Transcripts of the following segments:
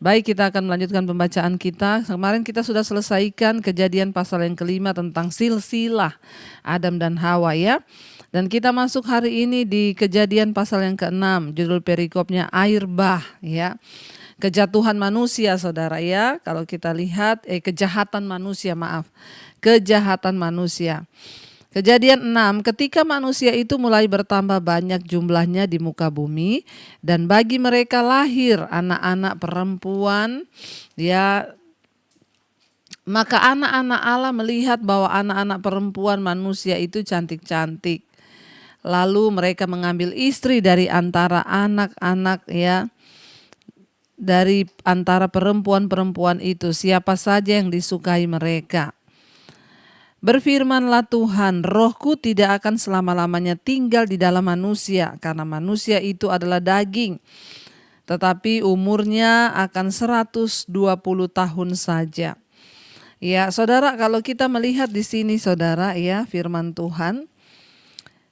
Baik, kita akan melanjutkan pembacaan kita. Kemarin kita sudah selesaikan Kejadian pasal yang kelima tentang silsilah Adam dan Hawa ya. Dan kita masuk hari ini di Kejadian pasal yang keenam, judul perikopnya air bah ya. Kejatuhan manusia saudara ya. Kalau kita lihat kejahatan manusia, maaf. Kejahatan manusia. Kejadian 6, ketika manusia itu mulai bertambah banyak jumlahnya di muka bumi dan bagi mereka lahir anak-anak perempuan, ya, maka anak-anak Allah melihat bahwa anak-anak perempuan manusia itu cantik-cantik. Lalu mereka mengambil istri dari antara anak-anak ya, dari antara perempuan-perempuan itu siapa saja yang disukai mereka. Berfirmanlah Tuhan, rohku tidak akan selama-lamanya tinggal di dalam manusia, karena manusia itu adalah daging. Tetapi umurnya akan 120 tahun saja. Ya, saudara, kalau kita melihat di sini saudara ya, firman Tuhan.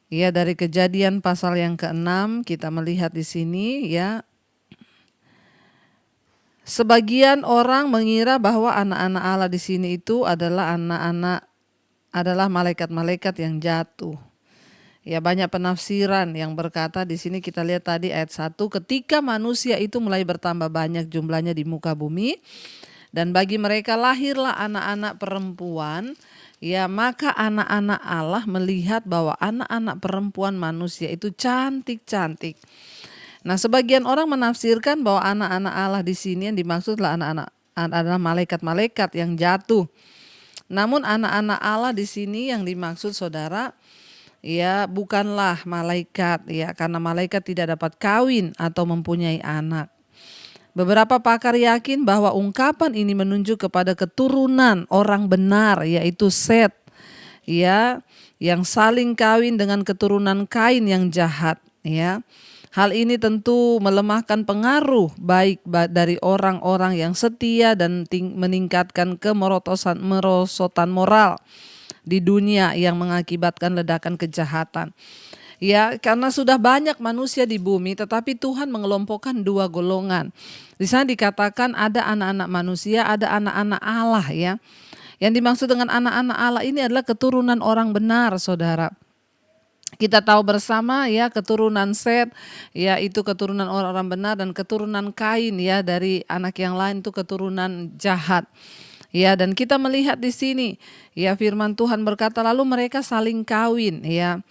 Ya, dari Kejadian pasal yang ke-6 kita melihat di sini ya. Sebagian orang mengira bahwa anak-anak Allah di sini itu adalah malaikat-malaikat yang jatuh. Ya, banyak penafsiran yang berkata di sini kita lihat tadi ayat 1, ketika manusia itu mulai bertambah banyak jumlahnya di muka bumi dan bagi mereka lahirlah anak-anak perempuan, ya, maka anak-anak Allah melihat bahwa anak-anak perempuan manusia itu cantik-cantik. Nah, sebagian orang menafsirkan bahwa anak-anak Allah di sini yang dimaksudlah anak-anak adalah malaikat-malaikat yang jatuh. Namun anak-anak Allah di sini yang dimaksud saudara ya bukanlah malaikat ya, karena malaikat tidak dapat kawin atau mempunyai anak. Beberapa pakar yakin bahwa ungkapan ini menunjuk kepada keturunan orang benar yaitu Set ya, yang saling kawin dengan keturunan Kain yang jahat ya. Hal ini tentu melemahkan pengaruh baik dari orang-orang yang setia dan meningkatkan kemerosotan moral di dunia yang mengakibatkan ledakan kejahatan. Ya, karena sudah banyak manusia di bumi, tetapi Tuhan mengelompokkan dua golongan. Di sana dikatakan ada anak-anak manusia, ada anak-anak Allah ya. Yang dimaksud dengan anak-anak Allah ini adalah keturunan orang benar, saudara. Kita tahu bersama ya, keturunan Set ya itu keturunan orang-orang benar, dan keturunan Kain ya dari anak yang lain itu keturunan jahat. Ya, dan kita melihat di sini ya firman Tuhan berkata lalu mereka saling kawin ya.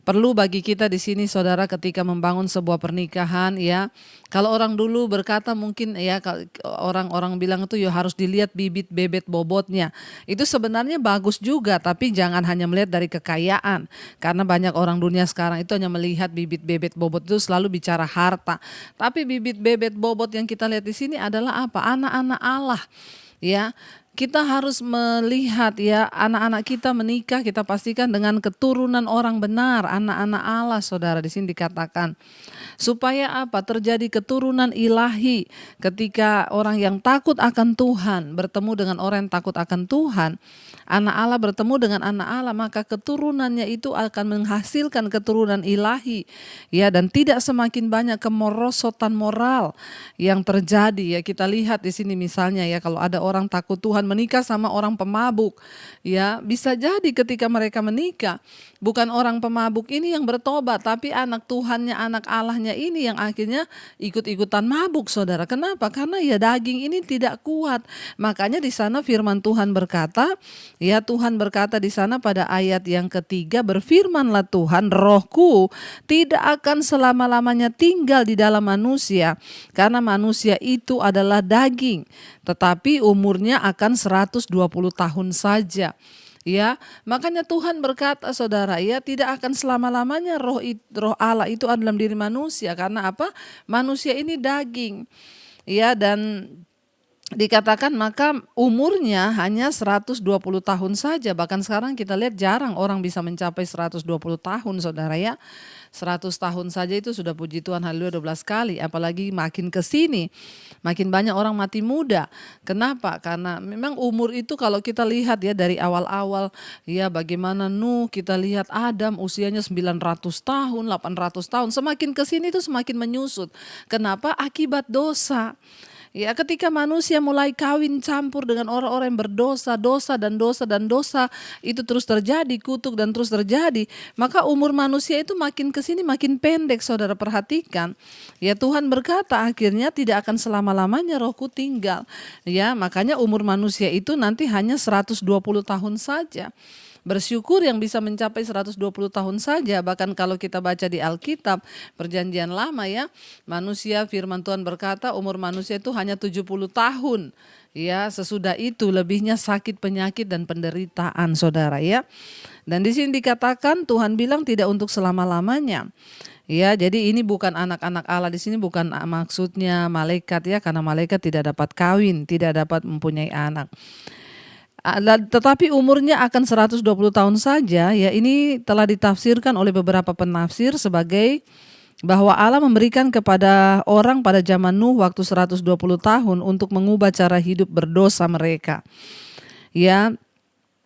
Perlu bagi kita di sini saudara ketika membangun sebuah pernikahan ya. Kalau orang dulu berkata mungkin ya, orang-orang bilang itu ya harus dilihat bibit bebet bobotnya. Itu sebenarnya bagus juga, tapi jangan hanya melihat dari kekayaan. Karena banyak orang dunia sekarang itu hanya melihat bibit bebet bobot, itu selalu bicara harta. Tapi bibit bebet bobot yang kita lihat di sini adalah apa? Anak-anak Allah. Ya, kita harus melihat ya, anak-anak kita menikah kita pastikan dengan keturunan orang benar, anak-anak Allah saudara. Di sini dikatakan supaya apa? Terjadi keturunan ilahi. Ketika orang yang takut akan Tuhan bertemu dengan orang yang takut akan Tuhan, anak Allah bertemu dengan anak Allah, maka keturunannya itu akan menghasilkan keturunan ilahi ya, dan tidak semakin banyak kemerosotan moral yang terjadi ya. Kita lihat di sini misalnya ya, kalau ada orang takut Tuhan menikah sama orang pemabuk ya, bisa jadi ketika mereka menikah bukan orang pemabuk ini yang bertobat, tapi anak Tuhannya, anak Allahnya ini yang akhirnya ikut-ikutan mabuk saudara. Kenapa? Karena ya daging ini tidak kuat. Makanya di sana firman Tuhan berkata ya, Tuhan berkata di sana pada ayat yang ketiga, berfirmanlah Tuhan, rohku tidak akan selama-lamanya tinggal di dalam manusia, karena manusia itu adalah daging, tetapi umurnya akan 120 tahun saja. Ya, makanya Tuhan berkata saudara ya, tidak akan selama-lamanya roh Allah itu ada dalam diri manusia. Karena apa? Manusia ini daging. Ya, dan dikatakan maka umurnya hanya 120 tahun saja. Bahkan sekarang kita lihat jarang orang bisa mencapai 120 tahun saudara ya. 100 tahun saja itu sudah puji Tuhan haleluya 12 kali. Apalagi makin ke sini makin banyak orang mati muda. Kenapa? Karena memang umur itu kalau kita lihat ya dari awal-awal ya, bagaimana Nuh, kita lihat Adam usianya 900 tahun, 800 tahun. Semakin ke sini itu semakin menyusut. Kenapa? Akibat dosa. Ya, ketika manusia mulai kawin campur dengan orang-orang yang berdosa, dosa dan dosa dan dosa itu terus terjadi, kutuk dan terus terjadi, maka umur manusia itu makin ke sini makin pendek, Saudara perhatikan. Ya, Tuhan berkata akhirnya tidak akan selama-lamanya Rohku tinggal. Ya, makanya umur manusia itu nanti hanya 120 tahun saja. Bersyukur yang bisa mencapai 120 tahun saja. Bahkan kalau kita baca di Alkitab Perjanjian Lama ya, manusia, firman Tuhan berkata umur manusia itu hanya 70 tahun. Ya, sesudah itu lebihnya sakit, penyakit dan penderitaan, Saudara ya. Dan di sini dikatakan Tuhan bilang tidak untuk selama-lamanya. Ya, jadi ini bukan anak-anak Allah, di sini bukan maksudnya malaikat ya, karena malaikat tidak dapat kawin, tidak dapat mempunyai anak. Tetapi umurnya akan 120 tahun saja, ya ini telah ditafsirkan oleh beberapa penafsir sebagai bahwa Allah memberikan kepada orang pada zaman Nuh waktu 120 tahun untuk mengubah cara hidup berdosa mereka. Ya,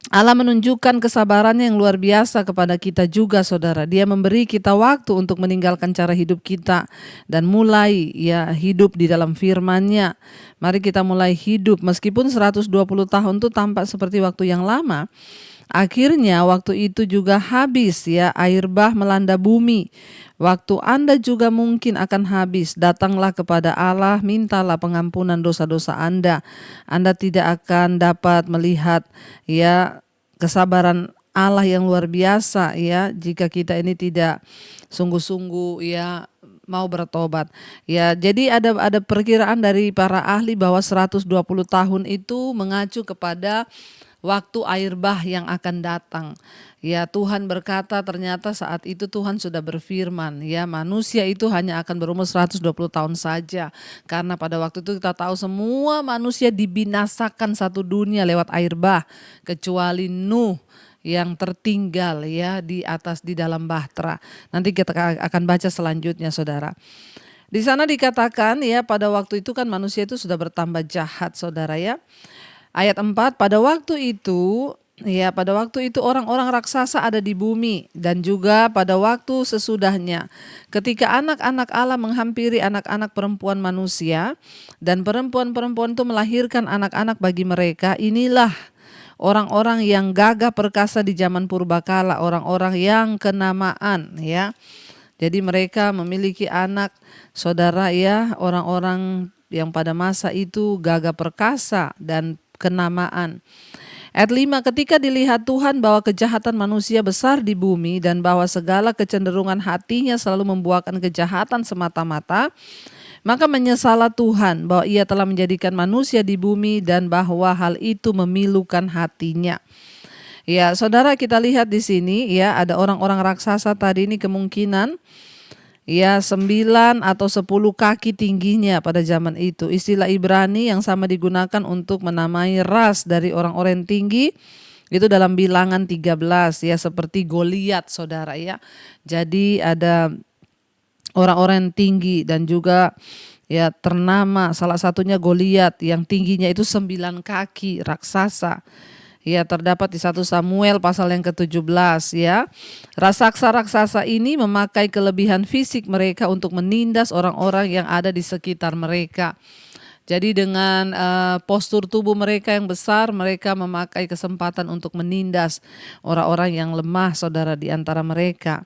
Allah menunjukkan kesabarannya yang luar biasa kepada kita juga, Saudara. Dia memberi kita waktu untuk meninggalkan cara hidup kita dan mulai ya hidup di dalam firman-Nya. Mari kita mulai hidup meskipun 120 tahun itu tampak seperti waktu yang lama. Akhirnya waktu itu juga habis ya, air bah melanda bumi. Waktu Anda juga mungkin akan habis. Datanglah kepada Allah, mintalah pengampunan dosa-dosa Anda. Anda tidak akan dapat melihat ya kesabaran Allah yang luar biasa ya jika kita ini tidak sungguh-sungguh ya mau bertobat. Ya, jadi ada perkiraan dari para ahli bahwa 120 tahun itu mengacu kepada waktu air bah yang akan datang. Ya, Tuhan berkata ternyata saat itu Tuhan sudah berfirman, ya manusia itu hanya akan berumur 120 tahun saja. Karena pada waktu itu kita tahu semua manusia dibinasakan satu dunia lewat air bah, kecuali Nuh yang tertinggal ya di atas di dalam bahtera. Nanti kita akan baca selanjutnya, Saudara. Di sana dikatakan ya pada waktu itu kan manusia itu sudah bertambah jahat, Saudara ya. Ayat 4, pada waktu itu orang-orang raksasa ada di bumi dan juga pada waktu sesudahnya ketika anak-anak Allah menghampiri anak-anak perempuan manusia dan perempuan-perempuan itu melahirkan anak-anak bagi mereka, inilah orang-orang yang gagah perkasa di zaman purbakala, orang-orang yang kenamaan ya. Jadi mereka memiliki anak, Saudara ya, orang-orang yang pada masa itu gagah perkasa dan kenamaan. Ayat 5, ketika dilihat Tuhan bahwa kejahatan manusia besar di bumi dan bahwa segala kecenderungan hatinya selalu membuahkan kejahatan semata-mata, maka menyesallah Tuhan bahwa ia telah menjadikan manusia di bumi dan bahwa hal itu memilukan hatinya. Ya, Saudara, kita lihat di sini ya ada orang-orang raksasa tadi ini kemungkinan ya 9 atau 10 kaki tingginya pada zaman itu. Istilah Ibrani yang sama digunakan untuk menamai ras dari orang-orang tinggi itu dalam Bilangan 13 ya, seperti Goliat, Saudara ya. Jadi ada orang-orang tinggi dan juga ya ternama, salah satunya Goliat yang tingginya itu 9 kaki, raksasa. Ya, terdapat di 1 Samuel pasal yang ke-17 ya. Raksasa-raksasa ini memakai kelebihan fisik mereka untuk menindas orang-orang yang ada di sekitar mereka. Jadi dengan postur tubuh mereka yang besar, mereka memakai kesempatan untuk menindas orang-orang yang lemah, Saudara, di antara mereka.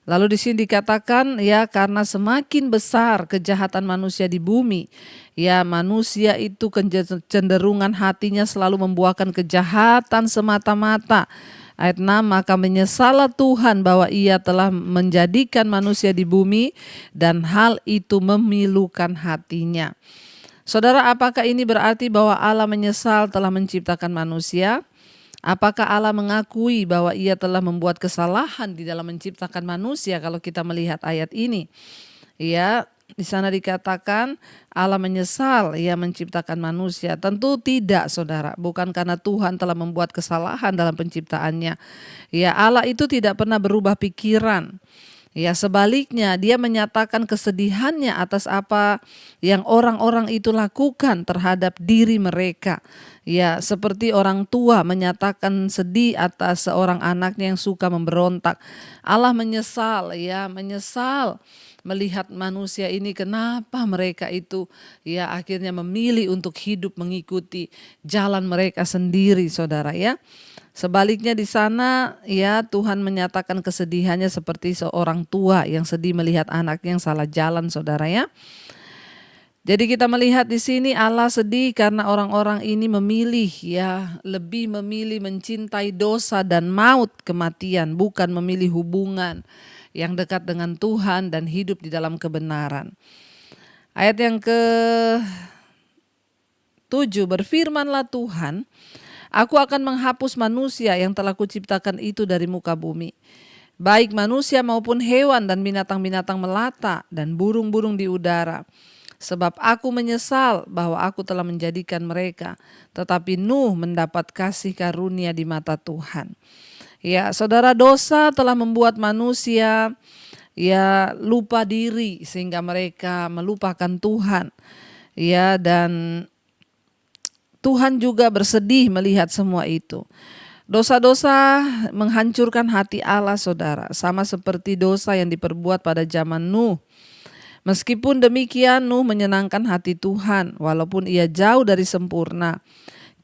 Lalu di sini dikatakan ya karena semakin besar kejahatan manusia di bumi, ya manusia itu kecenderungan hatinya selalu membuahkan kejahatan semata-mata. Ayat 6, maka menyesallah Tuhan bahwa ia telah menjadikan manusia di bumi dan hal itu memilukan hatinya. Saudara, apakah ini berarti bahwa Allah menyesal telah menciptakan manusia? Apakah Allah mengakui bahwa ia telah membuat kesalahan di dalam menciptakan manusia kalau kita melihat ayat ini? Ya, di sana dikatakan Allah menyesal ia menciptakan manusia. Tentu tidak, Saudara. Bukan karena Tuhan telah membuat kesalahan dalam penciptaannya. Ya, Allah itu tidak pernah berubah pikiran. Ya, sebaliknya dia menyatakan kesedihannya atas apa yang orang-orang itu lakukan terhadap diri mereka. Ya, seperti orang tua menyatakan sedih atas seorang anaknya yang suka memberontak. Allah menyesal, ya, menyesal melihat manusia ini, kenapa mereka itu ya akhirnya memilih untuk hidup mengikuti jalan mereka sendiri, saudara ya. Sebaliknya di sana ya Tuhan menyatakan kesedihannya seperti seorang tua yang sedih melihat anaknya yang salah jalan, saudara ya. Jadi kita melihat di sini Allah sedih karena orang-orang ini memilih ya, lebih memilih mencintai dosa dan maut, kematian, bukan memilih hubungan yang dekat dengan Tuhan dan hidup di dalam kebenaran. Ayat yang ke-7, berfirmanlah Tuhan, aku akan menghapus manusia yang telah kuciptakan itu dari muka bumi, baik manusia maupun hewan dan binatang-binatang melata dan burung-burung di udara. Sebab aku menyesal bahwa aku telah menjadikan mereka, tetapi Nuh mendapat kasih karunia di mata Tuhan. Ya, saudara, dosa telah membuat manusia ya lupa diri sehingga mereka melupakan Tuhan. Ya, dan Tuhan juga bersedih melihat semua itu. Dosa-dosa menghancurkan hati Allah, saudara, sama seperti dosa yang diperbuat pada zaman Nuh. Meskipun demikian, Nuh menyenangkan hati Tuhan, walaupun ia jauh dari sempurna.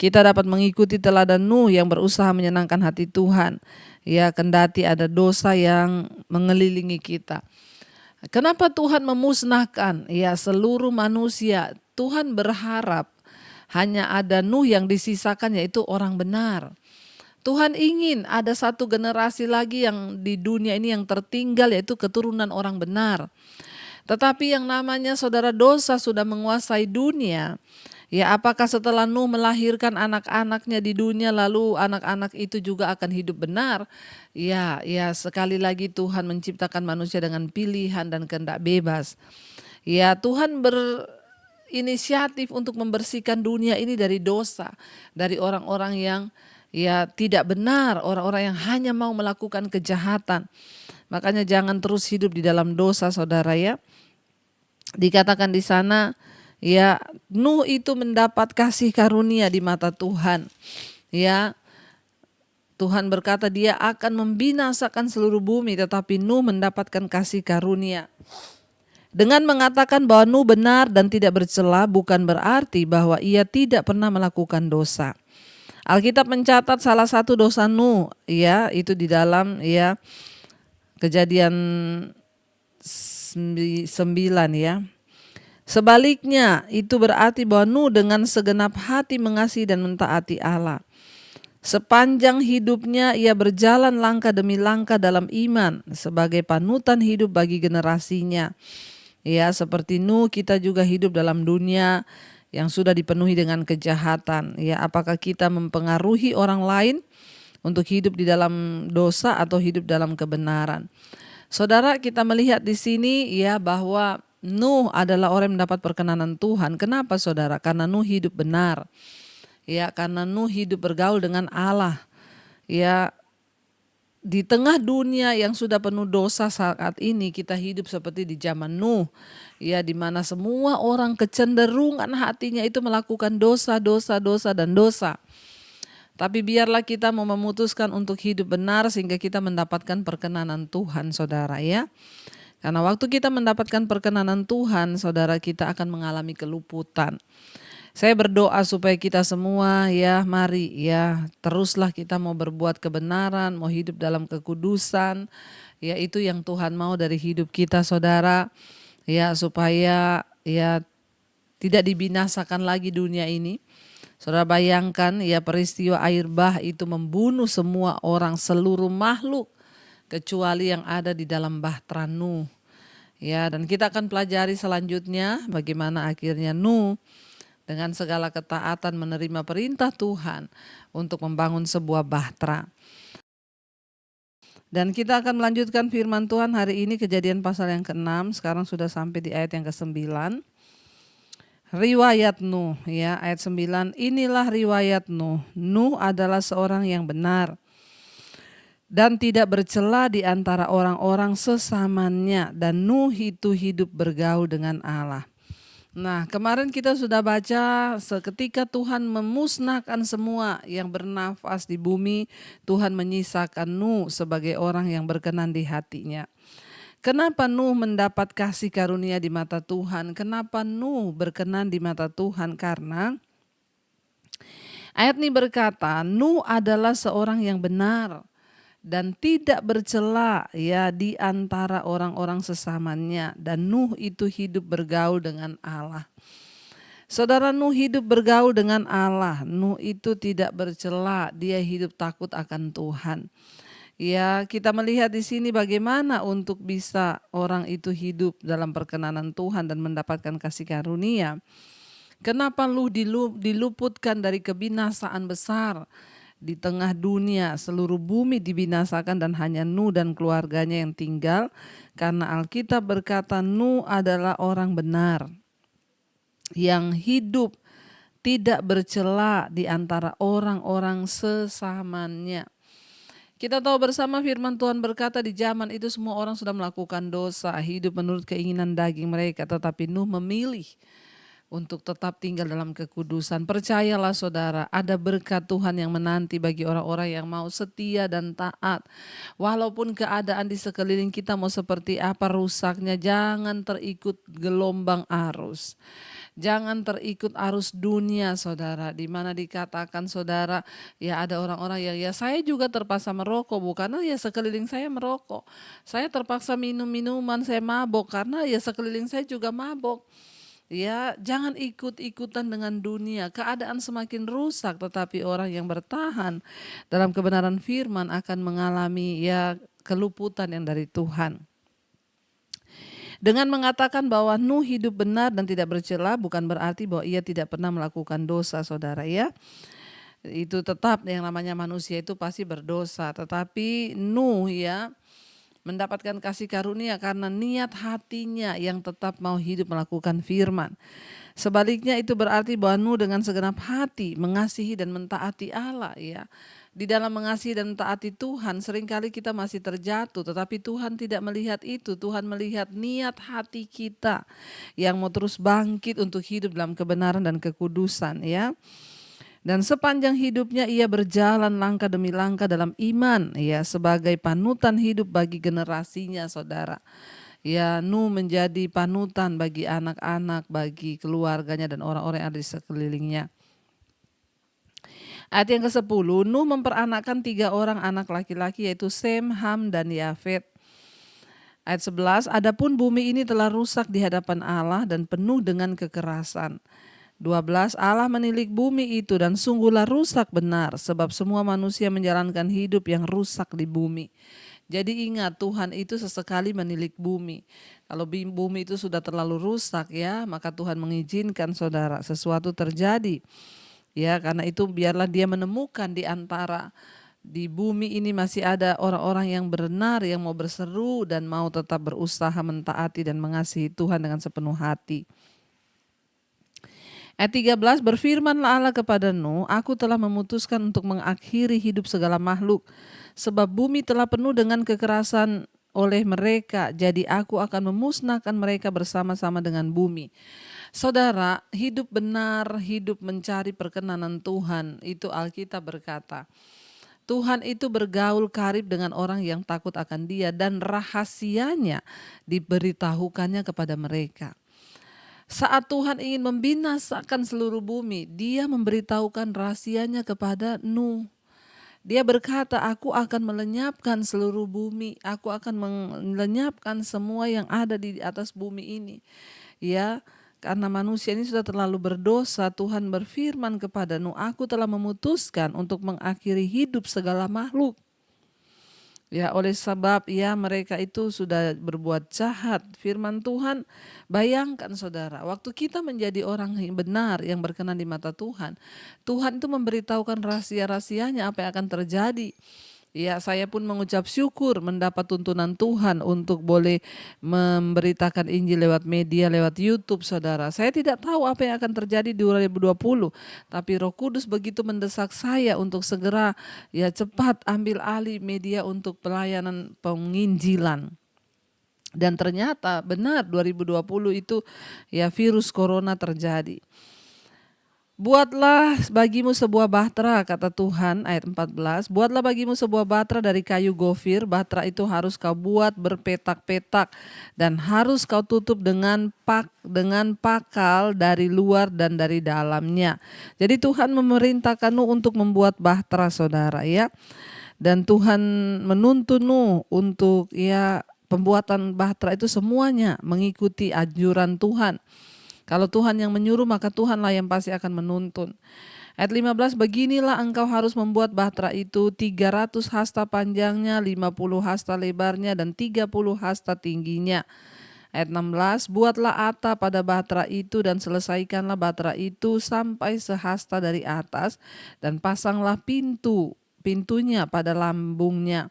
Kita dapat mengikuti teladan Nuh yang berusaha menyenangkan hati Tuhan. Ya, kendati ada dosa yang mengelilingi kita. Kenapa Tuhan memusnahkan ya seluruh manusia? Tuhan berharap hanya ada Nuh yang disisakan, yaitu orang benar. Tuhan ingin ada satu generasi lagi yang di dunia ini yang tertinggal, yaitu keturunan orang benar. Tetapi yang namanya saudara dosa sudah menguasai dunia. Ya, apakah setelah Nuh melahirkan anak-anaknya di dunia lalu anak-anak itu juga akan hidup benar? Ya, sekali lagi Tuhan menciptakan manusia dengan pilihan dan kehendak bebas. Ya, Tuhan inisiatif untuk membersihkan dunia ini dari dosa, dari orang-orang yang ya tidak benar, orang-orang yang hanya mau melakukan kejahatan. Makanya jangan terus hidup di dalam dosa, saudara ya. Dikatakan di sana ya Nuh itu mendapat kasih karunia di mata Tuhan. Ya, Tuhan berkata dia akan membinasakan seluruh bumi, tetapi Nuh mendapatkan kasih karunia. Dengan mengatakan bahwa Nuh benar dan tidak bercela bukan berarti bahwa ia tidak pernah melakukan dosa. Alkitab mencatat salah satu dosa Nuh ya itu di dalam ya Kejadian 9 ya. Sebaliknya itu berarti bahwa Nuh dengan segenap hati mengasihi dan mentaati Allah. Sepanjang hidupnya ia berjalan langkah demi langkah dalam iman sebagai panutan hidup bagi generasinya. Ya, seperti Nuh kita juga hidup dalam dunia yang sudah dipenuhi dengan kejahatan. Ya, apakah kita mempengaruhi orang lain untuk hidup di dalam dosa atau hidup dalam kebenaran? Saudara, kita melihat di sini ya bahwa Nuh adalah orang yang mendapat perkenanan Tuhan. Kenapa, saudara? Karena Nuh hidup benar. Ya, karena Nuh hidup bergaul dengan Allah. Ya, di tengah dunia yang sudah penuh dosa saat ini kita hidup seperti di zaman Nuh. Ya, di mana semua orang kecenderungan hatinya itu melakukan dosa, dan dosa. Tapi biarlah kita mau memutuskan untuk hidup benar sehingga kita mendapatkan perkenanan Tuhan, saudara ya. Karena waktu kita mendapatkan perkenanan Tuhan, saudara, kita akan mengalami keluputan. Saya berdoa supaya kita semua ya mari ya teruslah kita mau berbuat kebenaran, mau hidup dalam kekudusan. Ya, itu yang Tuhan mau dari hidup kita, saudara. Ya, supaya ya tidak dibinasakan lagi dunia ini. Saudara bayangkan ya peristiwa air bah itu membunuh semua orang, seluruh makhluk kecuali yang ada di dalam bahtera Nuh. Ya, dan kita akan pelajari selanjutnya bagaimana akhirnya Nuh dengan segala ketaatan menerima perintah Tuhan untuk membangun sebuah bahtera. Dan kita akan melanjutkan firman Tuhan hari ini Kejadian pasal yang ke-6, sekarang sudah sampai di ayat yang ke-9. Riwayat Nuh ya, ayat 9, inilah riwayat Nuh. Nuh adalah seorang yang benar dan tidak bercela di antara orang-orang sesamanya, dan Nuh itu hidup bergaul dengan Allah. Nah, kemarin kita sudah baca seketika Tuhan memusnahkan semua yang bernafas di bumi, Tuhan menyisakan Nuh sebagai orang yang berkenan di hatinya. Kenapa Nuh mendapat kasih karunia di mata Tuhan? Kenapa Nuh berkenan di mata Tuhan? Karena ayat ini berkata, Nuh adalah seorang yang benar dan tidak bercela ya di antara orang-orang sesamanya, dan Nuh itu hidup bergaul dengan Allah. Saudara, Nuh hidup bergaul dengan Allah. Nuh itu tidak bercela, dia hidup takut akan Tuhan. Ya, kita melihat di sini bagaimana untuk bisa orang itu hidup dalam perkenanan Tuhan dan mendapatkan kasih karunia. Kenapa Nuh diluputkan dari kebinasaan besar? Di tengah dunia seluruh bumi dibinasakan dan hanya Nuh dan keluarganya yang tinggal, karena Alkitab berkata Nuh adalah orang benar yang hidup tidak bercela di antara orang-orang sesamanya. Kita tahu bersama firman Tuhan berkata di zaman itu semua orang sudah melakukan dosa, hidup menurut keinginan daging mereka, tetapi Nuh memilih untuk tetap tinggal dalam kekudusan. Percayalah saudara, ada berkat Tuhan yang menanti bagi orang-orang yang mau setia dan taat. Walaupun keadaan di sekeliling kita mau seperti apa rusaknya, jangan terikut gelombang arus. Jangan terikut arus dunia saudara, di mana dikatakan saudara, ya ada orang-orang yang ya saya juga terpaksa merokok, bukan ya sekeliling saya merokok. Saya terpaksa minum minuman, saya mabok karena ya sekeliling saya juga mabok. Ya, jangan ikut-ikutan dengan dunia. Keadaan semakin rusak, tetapi orang yang bertahan dalam kebenaran firman akan mengalami ya keluputan yang dari Tuhan. Dengan mengatakan bahwa Nuh hidup benar dan tidak bercela, bukan berarti bahwa ia tidak pernah melakukan dosa, saudara ya. Itu tetap yang namanya manusia itu pasti berdosa, tetapi Nuh ya mendapatkan kasih karunia karena niat hatinya yang tetap mau hidup melakukan firman. Sebaliknya itu berarti bahwa Nuh dengan segenap hati mengasihi dan mentaati Allah ya. Di dalam mengasihi dan mentaati Tuhan seringkali kita masih terjatuh, tetapi Tuhan tidak melihat itu. Tuhan melihat niat hati kita yang mau terus bangkit untuk hidup dalam kebenaran dan kekudusan ya. Dan sepanjang hidupnya ia berjalan langkah demi langkah dalam iman ya, sebagai panutan hidup bagi generasinya saudara. Ya, Nuh menjadi panutan bagi anak-anak, bagi keluarganya dan orang-orang yang ada di sekelilingnya. Ayat yang ke-10, Nuh memperanakkan 3 orang anak laki-laki yaitu Sem, Ham, dan Yafet. Ayat 11, adapun bumi ini telah rusak di hadapan Allah dan penuh dengan kekerasan. 12, Allah menilik bumi itu dan sungguhlah rusak benar, sebab semua manusia menjalankan hidup yang rusak di bumi. Jadi ingat, Tuhan itu sesekali menilik bumi. Kalau bumi itu sudah terlalu rusak ya, maka Tuhan mengizinkan saudara sesuatu terjadi. Ya, karena itu biarlah dia menemukan di antara di bumi ini masih ada orang-orang yang benar, yang mau berseru dan mau tetap berusaha mentaati dan mengasihi Tuhan dengan sepenuh hati. Ayat 13, berfirmanlah Allah kepada Nuh, aku telah memutuskan untuk mengakhiri hidup segala makhluk, sebab bumi telah penuh dengan kekerasan oleh mereka, jadi aku akan memusnahkan mereka bersama-sama dengan bumi. Saudara, hidup benar, hidup mencari perkenanan Tuhan, itu Alkitab berkata, Tuhan itu bergaul karib dengan orang yang takut akan Dia dan rahasianya diberitahukannya kepada mereka. Saat Tuhan ingin membinasakan seluruh bumi, Dia memberitahukan rahasianya kepada Nuh. Dia berkata, aku akan melenyapkan seluruh bumi, aku akan melenyapkan semua yang ada di atas bumi ini. Ya, karena manusia ini sudah terlalu berdosa, Tuhan berfirman kepada Nuh, aku telah memutuskan untuk mengakhiri hidup segala makhluk. Ya, oleh sebab ya mereka itu sudah berbuat jahat. Firman Tuhan, bayangkan saudara, waktu kita menjadi orang yang benar, yang berkenan di mata Tuhan, Tuhan itu memberitahukan rahasia-rahasianya apa yang akan terjadi. Ya, saya pun mengucap syukur mendapat tuntunan Tuhan untuk boleh memberitakan Injil lewat media, lewat YouTube, saudara. Saya tidak tahu apa yang akan terjadi di 2020, tapi Roh Kudus begitu mendesak saya untuk segera cepat ambil alih media untuk pelayanan penginjilan. Dan ternyata benar 2020 itu virus corona terjadi. Buatlah bagimu sebuah bahtera, kata Tuhan, ayat 14. Buatlah bagimu sebuah bahtera dari kayu gofir. Bahtera itu harus kau buat berpetak-petak dan harus kau tutup dengan pakal dari luar dan dari dalamnya. Jadi Tuhan memerintahkan Nuh untuk membuat bahtera, saudara, ya. Dan Tuhan menuntun Nuh untuk pembuatan bahtera itu semuanya mengikuti anjuran Tuhan. Kalau Tuhan yang menyuruh, maka Tuhanlah yang pasti akan menuntun. Ayat 15, beginilah engkau harus membuat bahtera itu 300 hasta panjangnya, 50 hasta lebarnya, dan 30 hasta tingginya. Ayat 16, buatlah atap pada bahtera itu dan selesaikanlah bahtera itu sampai sehasta dari atas dan pasanglah pintunya pada lambungnya.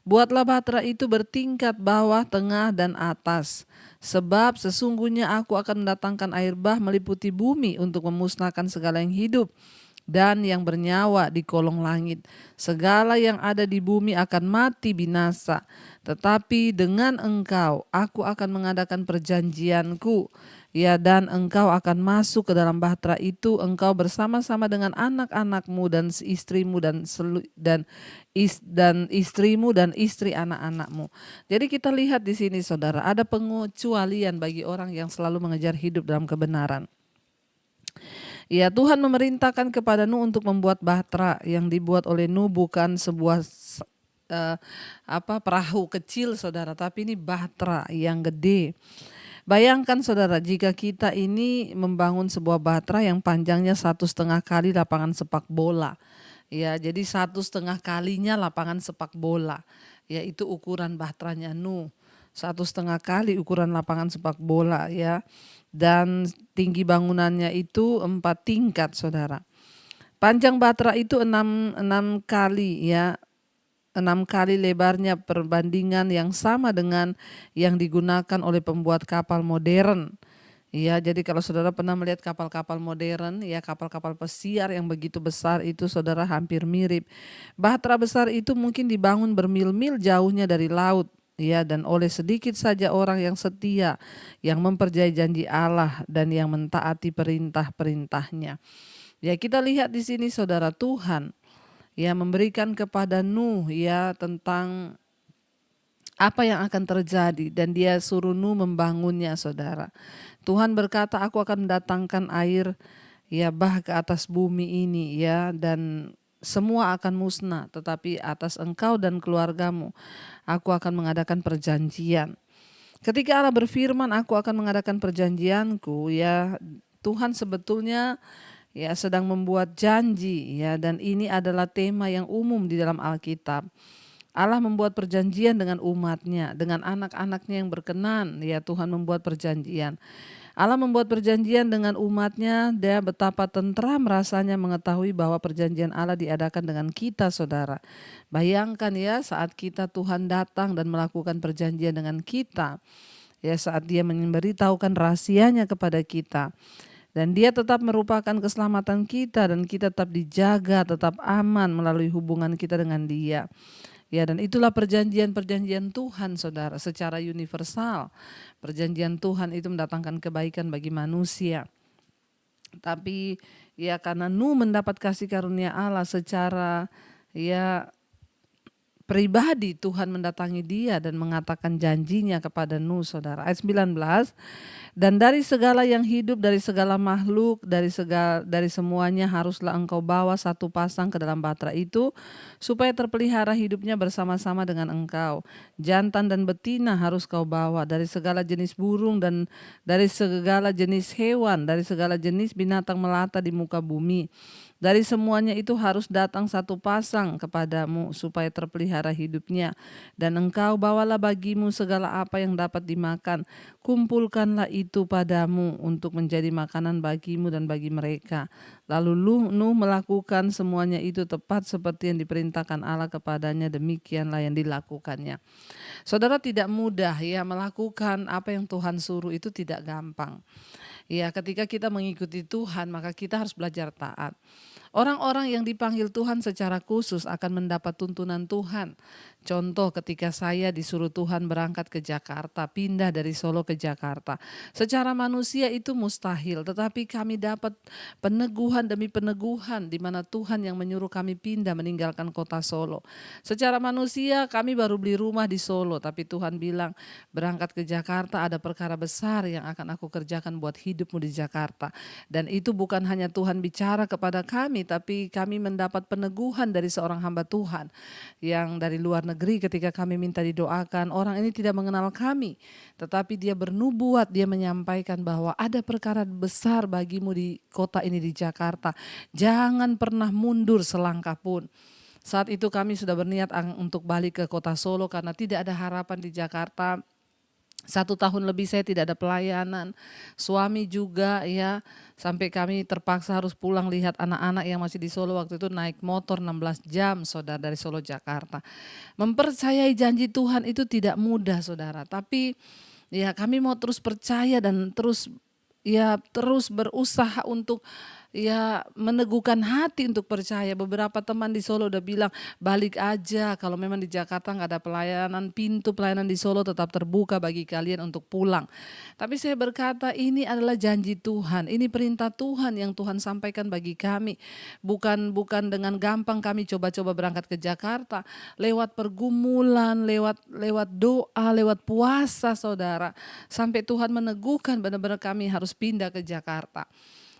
Buatlah bahtera itu bertingkat bawah, tengah, dan atas. Sebab sesungguhnya aku akan mendatangkan air bah meliputi bumi untuk memusnahkan segala yang hidup dan yang bernyawa di kolong langit. Segala yang ada di bumi akan mati binasa. Tetapi dengan engkau aku akan mengadakan perjanjianku. Dan engkau akan masuk ke dalam bahtera itu, engkau bersama-sama dengan anak-anakmu dan istrimu dan istrimu dan istri anak-anakmu. Jadi kita lihat di sini, saudara, ada pengecualian bagi orang yang selalu mengejar hidup dalam kebenaran. Tuhan memerintahkan kepada Nuh untuk membuat bahtera. Yang dibuat oleh Nuh bukan sebuah perahu kecil, saudara, tapi ini bahtera yang gede. Bayangkan, saudara, jika kita ini membangun sebuah bahtera yang panjangnya 1,5 kali lapangan sepak bola. Jadi 1,5 kalinya lapangan sepak bola. Itu ukuran bahteranya Nuh. 1,5 kali ukuran lapangan sepak bola, dan tinggi bangunannya itu 4 tingkat, saudara. Panjang bahtera itu 6 kali, 6 kali lebarnya, perbandingan yang sama dengan yang digunakan oleh pembuat kapal modern. Jadi kalau saudara pernah melihat kapal-kapal modern, kapal-kapal pesiar yang begitu besar itu, saudara, hampir mirip. Bahtera besar itu mungkin dibangun bermil-mil jauhnya dari laut, dan oleh sedikit saja orang yang setia, yang mempercayai janji Allah dan yang mentaati perintah-perintahnya. Kita lihat di sini, saudara, Tuhan memberikan kepada Nuh tentang apa yang akan terjadi, dan dia suruh Nuh membangunnya, saudara. Tuhan berkata, aku akan mendatangkan air bah ke atas bumi ini, dan semua akan musnah, tetapi atas engkau dan keluargamu aku akan mengadakan perjanjian. Ketika Allah berfirman, aku akan mengadakan perjanjianku, Tuhan sebetulnya sedang membuat janji, dan ini adalah tema yang umum di dalam Alkitab. Allah membuat perjanjian dengan umatnya, dengan anak-anaknya yang berkenan, Tuhan membuat perjanjian. Allah membuat perjanjian dengan umatnya, dia betapa tentram rasanya mengetahui bahwa perjanjian Allah diadakan dengan kita, saudara. Bayangkan saat kita, Tuhan datang dan melakukan perjanjian dengan kita, saat dia memberitahukan rahasianya kepada kita. Dan dia tetap merupakan keselamatan kita, dan kita tetap dijaga, tetap aman melalui hubungan kita dengan dia. Dan itulah perjanjian-perjanjian Tuhan, saudara, secara universal. Perjanjian Tuhan itu mendatangkan kebaikan bagi manusia. Tapi karena Nuh mendapat kasih karunia Allah secara pribadi, Tuhan mendatangi dia dan mengatakan janjinya kepada Nuh, saudara. Ayat 19, dan dari segala yang hidup, dari segala makhluk, dari semuanya haruslah engkau bawa satu pasang ke dalam bahtera itu, supaya terpelihara hidupnya bersama-sama dengan engkau. Jantan dan betina harus kau bawa dari segala jenis burung dan dari segala jenis hewan, dari segala jenis binatang melata di muka bumi. Dari semuanya itu harus datang satu pasang kepadamu supaya terpelihara hidupnya. Dan engkau bawalah bagimu segala apa yang dapat dimakan. Kumpulkanlah itu padamu untuk menjadi makanan bagimu dan bagi mereka. Lalu Nuh melakukan semuanya itu tepat seperti yang diperintahkan Allah kepadanya, demikianlah yang dilakukannya. Saudara, tidak mudah ya melakukan apa yang Tuhan suruh, itu tidak gampang. Ya, ketika kita mengikuti Tuhan maka kita harus belajar taat. Orang-orang yang dipanggil Tuhan secara khusus akan mendapat tuntunan Tuhan. Contoh ketika saya disuruh Tuhan berangkat ke Jakarta, pindah dari Solo ke Jakarta. Secara manusia itu mustahil, tetapi kami dapat peneguhan demi peneguhan di mana Tuhan yang menyuruh kami pindah meninggalkan kota Solo. Secara manusia kami baru beli rumah di Solo, tapi Tuhan bilang berangkat ke Jakarta ada perkara besar yang akan aku kerjakan buat hidupmu di Jakarta. Dan itu bukan hanya Tuhan bicara kepada kami, tapi kami mendapat peneguhan dari seorang hamba Tuhan yang dari luar negeri. Ketika kami minta didoakan, orang ini tidak mengenal kami, tetapi dia bernubuat, dia menyampaikan bahwa ada perkara besar bagimu di kota ini di Jakarta. Jangan pernah mundur selangkah pun. Saat itu kami sudah berniat untuk balik ke kota Solo karena tidak ada harapan di Jakarta. 1 tahun lebih saya tidak ada pelayanan, suami juga ya, sampai kami terpaksa harus pulang lihat anak-anak yang masih di Solo. Waktu itu naik motor 16 jam saudara dari Solo Jakarta. Mempercayai janji Tuhan itu tidak mudah saudara, tapi ya kami mau terus percaya dan terus berusaha untuk meneguhkan hati untuk percaya. Beberapa teman di Solo udah bilang balik aja, kalau memang di Jakarta nggak ada pelayanan, pintu pelayanan di Solo tetap terbuka bagi kalian untuk pulang. Tapi saya berkata ini adalah janji Tuhan, ini perintah Tuhan yang Tuhan sampaikan bagi kami. Bukan dengan gampang kami coba-coba berangkat ke Jakarta, lewat pergumulan, lewat doa, lewat puasa saudara, sampai Tuhan meneguhkan benar-benar kami harus pindah ke Jakarta.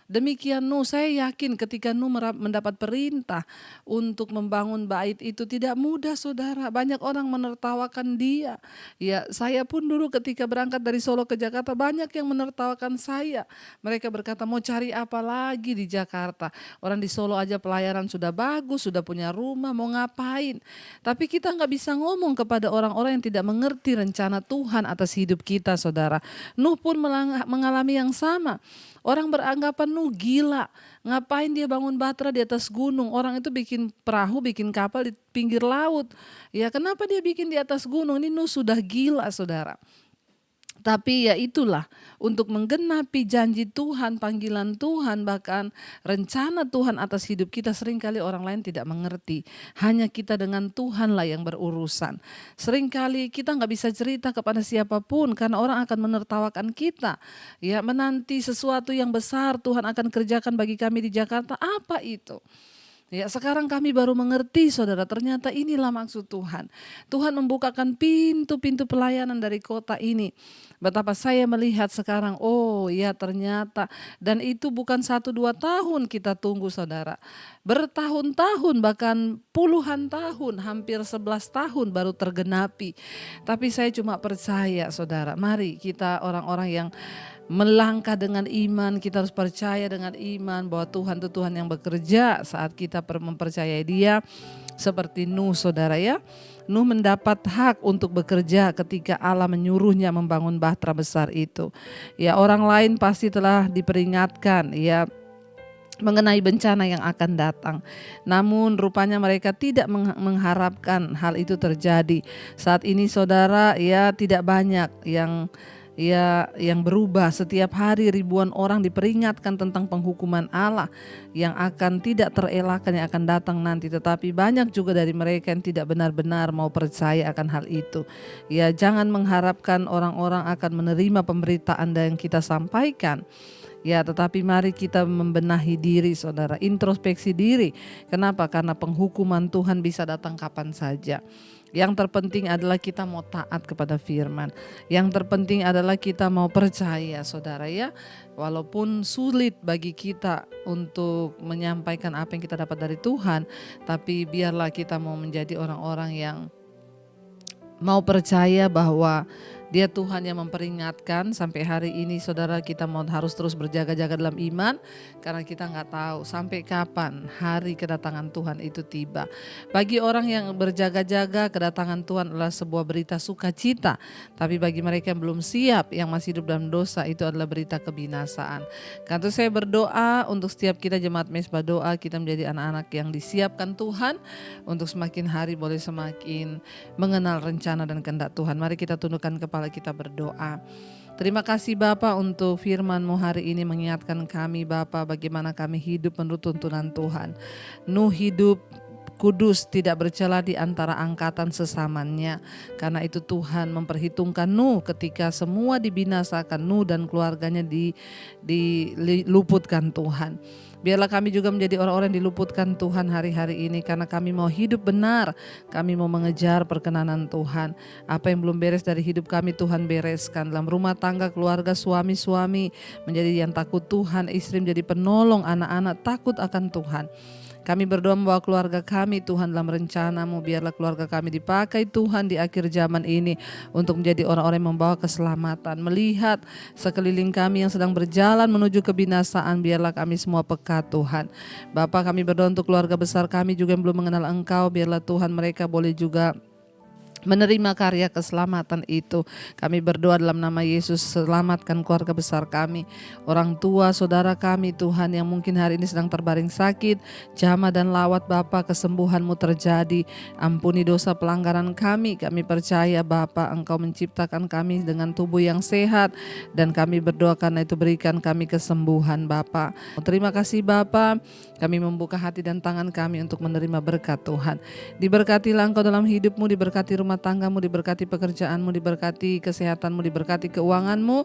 Demikian Nuh, saya yakin ketika Nuh mendapat perintah untuk membangun bait itu tidak mudah saudara. Banyak orang menertawakan dia. Ya, saya pun dulu ketika berangkat dari Solo ke Jakarta banyak yang menertawakan saya. Mereka berkata mau cari apa lagi di Jakarta. Orang di Solo aja pelayanan sudah bagus, sudah punya rumah, mau ngapain. Tapi kita nggak bisa ngomong kepada orang-orang yang tidak mengerti rencana Tuhan atas hidup kita saudara. Nuh pun mengalami yang sama. Orang beranggapan Nuh gila, ngapain dia bangun batra di atas gunung, orang itu bikin perahu, bikin kapal di pinggir laut. Ya kenapa dia bikin di atas gunung, ini Nuh sudah gila saudara. Tapi ya itulah, untuk menggenapi janji Tuhan, panggilan Tuhan, bahkan rencana Tuhan atas hidup kita, seringkali orang lain tidak mengerti. Hanya kita dengan Tuhanlah yang berurusan. Seringkali kita nggak bisa cerita kepada siapapun karena orang akan menertawakan kita. Ya, menanti sesuatu yang besar Tuhan akan kerjakan bagi kami di Jakarta, apa itu? Ya, sekarang kami baru mengerti saudara, ternyata inilah maksud Tuhan. Tuhan membukakan pintu-pintu pelayanan dari kota ini. Betapa saya melihat sekarang, oh ya ternyata, dan itu bukan 1-2 tahun kita tunggu saudara. Bertahun-tahun bahkan puluhan tahun, hampir 11 tahun baru tergenapi. Tapi saya cuma percaya saudara, mari kita orang-orang yang melangkah dengan iman, kita harus percaya dengan iman bahwa Tuhan itu Tuhan yang bekerja saat kita mempercayai Dia. Seperti Nuh saudara ya, Nuh mendapat hak untuk bekerja ketika Allah menyuruhnya membangun bahtera besar itu. Ya, orang lain pasti telah diperingatkan ya mengenai bencana yang akan datang. Namun rupanya mereka tidak mengharapkan hal itu terjadi. Saat ini saudara ya tidak banyak yang berubah. Setiap hari ribuan orang diperingatkan tentang penghukuman Allah yang akan tidak terelakkan, yang akan datang nanti. Tetapi banyak juga dari mereka yang tidak benar-benar mau percaya akan hal itu. Ya, jangan mengharapkan orang-orang akan menerima pemberitaan yang kita sampaikan. Ya, tetapi mari kita membenahi diri saudara, introspeksi diri. Kenapa? Karena penghukuman Tuhan bisa datang kapan saja. Yang terpenting adalah kita mau taat kepada firman. Yang terpenting adalah kita mau percaya saudara ya. Walaupun sulit bagi kita untuk menyampaikan apa yang kita dapat dari Tuhan, tapi biarlah kita mau menjadi orang-orang yang mau percaya bahwa Dia Tuhan yang memperingatkan sampai hari ini saudara, kita harus terus berjaga-jaga dalam iman, karena kita nggak tahu sampai kapan hari kedatangan Tuhan itu tiba. Bagi orang yang berjaga-jaga, kedatangan Tuhan adalah sebuah berita sukacita, tapi bagi mereka yang belum siap, yang masih hidup dalam dosa, itu adalah berita kebinasaan. Karena itu saya berdoa untuk setiap kita jemaat Mesbah Doa, kita menjadi anak-anak yang disiapkan Tuhan untuk semakin hari boleh semakin mengenal rencana dan kehendak Tuhan. Mari kita tundukkan kepala kita berdoa. Terima kasih Bapa untuk firman-Mu hari ini mengingatkan kami Bapa bagaimana kami hidup menurut tuntunan Tuhan. Nuh hidup kudus, tidak bercela di antara angkatan sesamanya. Karena itu Tuhan memperhitungkan Nuh ketika semua dibinasakan, Nuh dan keluarganya diluputkan Tuhan. Biarlah kami juga menjadi orang-orang yang diluputkan Tuhan hari-hari ini, karena kami mau hidup benar, kami mau mengejar perkenanan Tuhan. Apa yang belum beres dari hidup kami Tuhan bereskan. Dalam rumah tangga, keluarga, suami-suami menjadi yang takut Tuhan, istri menjadi penolong, anak-anak takut akan Tuhan. Kami berdoa membawa keluarga kami Tuhan dalam rencana-Mu. Biarlah keluarga kami dipakai Tuhan di akhir zaman ini untuk menjadi orang-orang yang membawa keselamatan. Melihat sekeliling kami yang sedang berjalan menuju kebinasaan, biarlah kami semua peka Tuhan. Bapa, kami berdoa untuk keluarga besar kami juga yang belum mengenal Engkau. Biarlah Tuhan mereka boleh juga menerima karya keselamatan itu. Kami berdoa dalam nama Yesus, selamatkan keluarga besar kami, orang tua, saudara kami Tuhan yang mungkin hari ini sedang terbaring sakit. Jamah dan lawat Bapa, kesembuhan-Mu terjadi. Ampuni dosa pelanggaran kami. Kami percaya Bapa, Engkau menciptakan kami dengan tubuh yang sehat, dan kami berdoa karena itu berikan kami kesembuhan Bapa. Terima kasih Bapa. Kami membuka hati dan tangan kami untuk menerima berkat Tuhan. Diberkatilah Engkau dalam hidup-Mu, diberkati rumah tangga-Mu, diberkati pekerjaan-Mu, diberkati kesehatan-Mu, diberkati keuangan-Mu,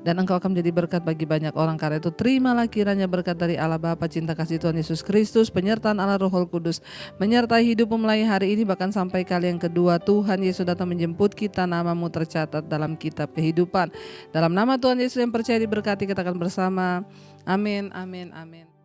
dan Engkau akan menjadi berkat bagi banyak orang. Karena itu terimalah kiranya berkat dari Allah Bapa, cinta kasih Tuhan Yesus Kristus, penyertaan Allah Roh Kudus menyertai hidupmu mulai hari ini bahkan sampai kali yang kedua Tuhan Yesus datang menjemput kita. Nama-Mu tercatat dalam kitab kehidupan. Dalam nama Tuhan Yesus yang percaya diberkati, katakan bersama, amin, amin, amin.